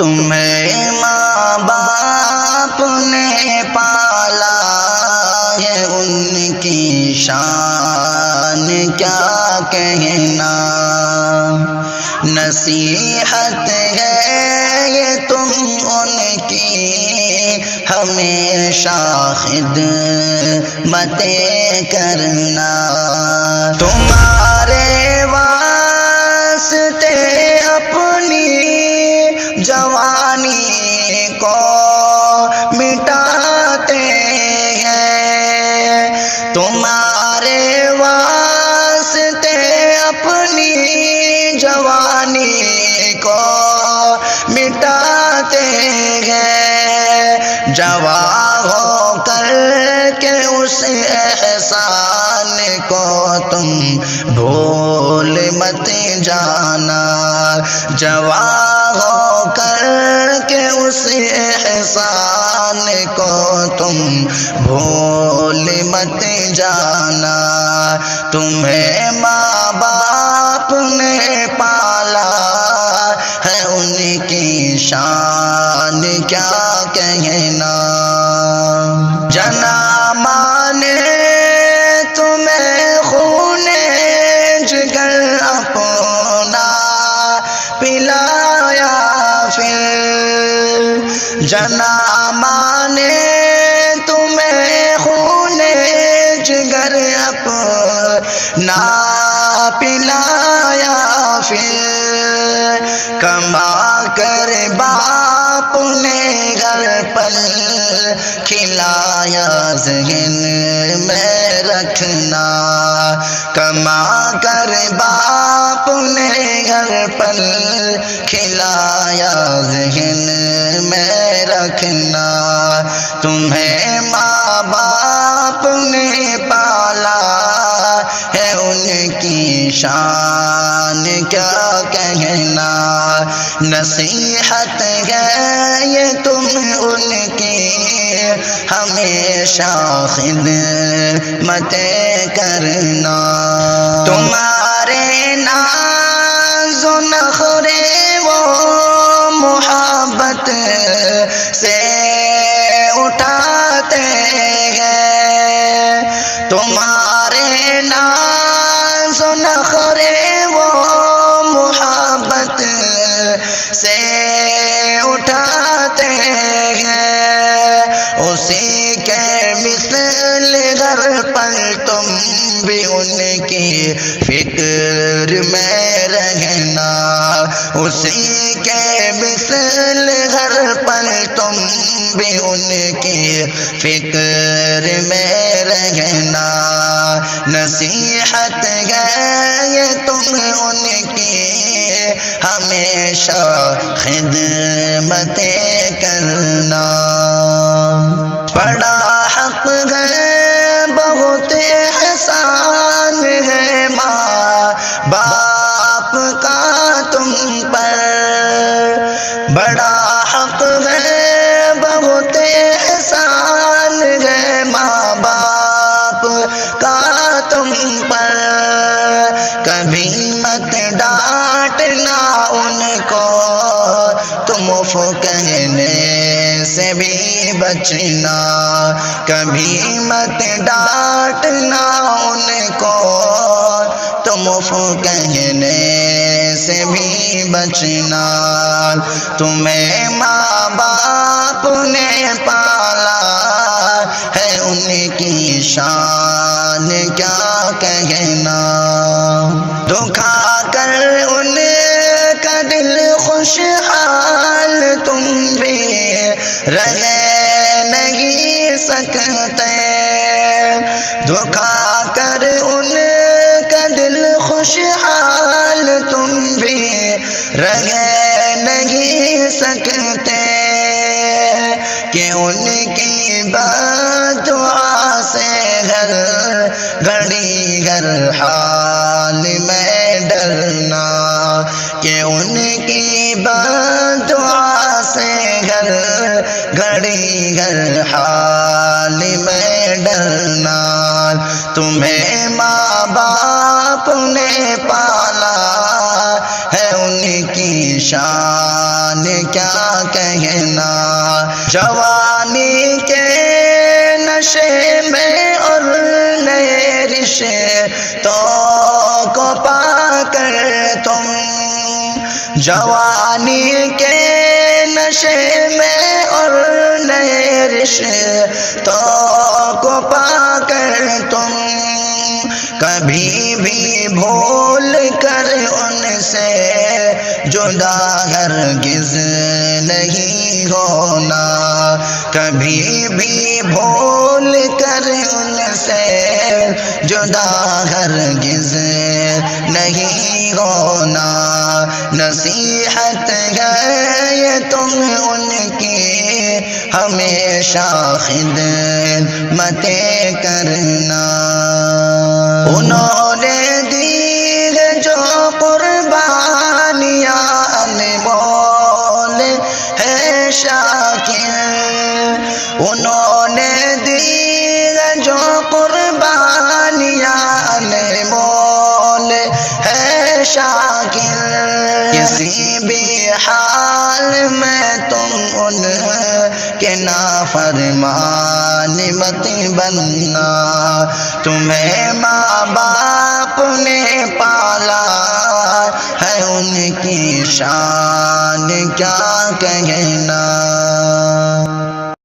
تمہیں ماں باپ نے پالا ہے، ان کی شان کیا کہنا، نصیحت ہے یہ تم ان کی ہمیشہ خدمتیں کرنا، تمہارے واسطے اپنی جوانی کو مٹاتے ہیں، تمہارے واسطے اپنی جوانی کو مٹاتے ہیں، جوان ہو کر کے اس احسان کو تم بھول مت جانا، جوان ہو کر کے اس احسان کو تم بھول مت جانا، تمہیں ماں باپ نے پالا ہے، ان کی شان کیا کہنا، جنا مانے تمہیں خون جگر اپنا پلایا، پھر جنا مانے تمہیں خون جگر اپنا پلایا، پھر کما کر باپ نے گھر پر کھلایا، ذہن میں رکھنا، کما کر باپ نے گھر پر کھلایا، ذہن میں رکھنا، تمہیں ماں باپ نے پالا ہے، ان کی شان کیا کہنا، نصیحت ہے یہ تم ان کی ہمیشہ خدمتیں کرنا، تمہارے ناز و نخرے وہ محبت سے اٹھاتے ہیں، تمہارے ناز و نخرے وہ محبت سے اٹھاتے ہیں، اسی کے مثل گھر پر تم بھی ان کی فکر میں رہنا، اسی کے مثل گھر پر تم بھی ان کی فکر میں رہنا، نصیحت ہے یہ تم ان کی ہمیشہ خدمتیں کرنا، بڑا حق ہے بہت احسان ہے ماں باپ کا تم پر، بڑا حق ہے بہت احسان ہے ماں باپ کا تم پر، کبھی مت ڈانٹنا ان کو تم اف کہنے سے بھی بچنا، کبھی مت ڈانٹنا ان کو تم اف کہنے سے بھی بچنا، تمہیں ماں باپ نے پالا ہے، ان کی شان کیا کہنا، دکھا کر ان کا دل خوشحال تم بھی رہ نہیں سکتے، دکھا کر ان کا دل خوشحال تم بھی رہ نہیں سکتے، کہ ان کی بد دعا سے ہر گھڑی ہر حال میں ڈرنا، کہ ان کی بد دعا سے ہر گھڑی ہر حال میں ڈرنا، تمہیں ماں باپ نے پالا ہے، ان کی شان کیا کہنا، جوانی کے نشے میں اور نئے رشتوں کو پا کر تم، جوانی کے نشے میں اور نئے رشتوں کو پا کر تم کبھی بھی بھول کر ان سے جدا ہرگز نہیں ہونا، کبھی بھی بھول کر ان سے جدا ہرگز نہیں ہونا، نصیحت ہے یہ تم ان کی ہمیشہ خدمت کرنا، انہوں نے دی ہے جو قربانیاں انمول ہے شاکر، انہوں نے دی ہے جو قربانیاں انمول ہے شاکر، کسی بھی حال میں تم ان کے نافرمان مت بننا، تمہیں ماں باپ نے پالا ہے ان کی شان کیا کہنا۔